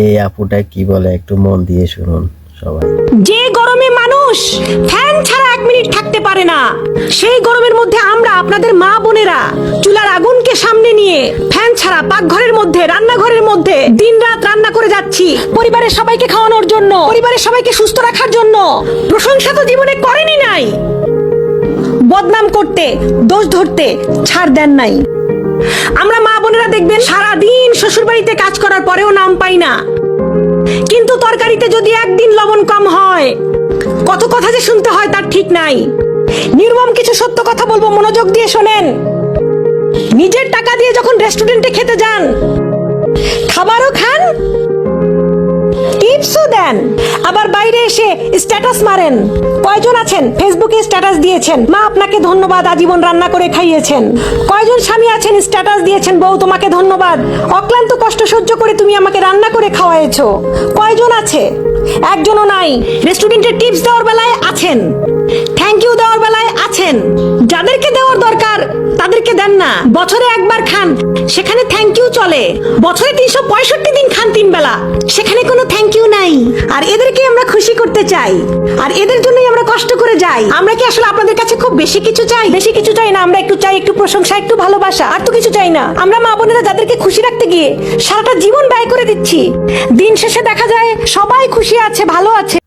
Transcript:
এই আপুটা কি বলে একটু মন দিয়ে শুনুন সবাই। যে গরমে মানুষ ফ্যান ছাড়া 1 মিনিট থাকতে পারে না, সেই গরমের মধ্যে আমরা আপনাদের মা বোনেরা চুলার আগুনকে সামনে নিয়ে ফ্যান ছাড়া পাকঘরের মধ্যে, রান্নাঘরের মধ্যে দিনরাত রান্না করে যাচ্ছি পরিবারের সবাইকে খাওয়ানোর জন্য, পরিবারের সবাইকে সুস্থ রাখার জন্য। প্রশংসা তো জীবনে করেনি নাই, বদনাম করতে, দোষ ধরতে ছাড় দেন নাই। আমরা মা বোনেরা দেখবেন সারাদিন শ্বশুর বাড়িতে কাজ করার পরেও নাম পাই না, কিন্তু তরকারিতে যদি একদিন লবণ কম হয় কত কথা যে শুনতে হয় তার ঠিক নাই। নির্মম কিছু সত্য কথা বলবো, মনোযোগ দিয়ে শোনেন। নিজের টাকা দিয়ে যখন রেস্টুরেন্টে খেতে যান, খাবারও খান, টিপসও দেন, আবার বাইরে এসে স্ট্যাটাস মারেন। কয়জন আছেন ফেসবুকে স্ট্যাটাস দিয়েছেন, মা আপনাকে ধন্যবাদ, আজীবন রান্না করে খাইয়েছেন। কয়জন স্বামী আছেন স্ট্যাটাস দিয়েছেন, বউ তোমাকে ধন্যবাদ, অক্লান্ত কষ্ট সহ্য করে তুমি আমাকে রান্না করে খাওয়াইছো। কয়জন আছে? একজনও নাই। রেস্টুরেন্টে টিপস দেওয়ার বেলায় আছেন, থ্যাংক ইউ দেওয়ার বেলায় আছেন। যাদেরকে দেওয়ার দরকার তাদেরকে দেন না। বছরে একবার খান, সেখানে থ্যাংক ইউ চলে। বছরে 365 দিন খান 3 বেলা, সেখানে কোনো থ্যাংক ইউ নাই। আর এদেরকে আমরা খুশি করতে চাই, আর এদের জন্যই আমরা কষ্ট করে যাই। আমরা কি আসলে আপনাদের কাছে খুব বেশি কিছু চাই? বেশি কিছু চাই না, আমরা একটু চাই একটু প্রশংসা, একটু ভালোবাসা, আর তো কিছু চাই না। আমরা মা বোনেরা যাদেরকে খুশি রাখতে গিয়ে সারাটা জীবন ব্যয় করে দিচ্ছি, দিন শেষে দেখা যায় সবাই খুশি আছে, ভালো আছে,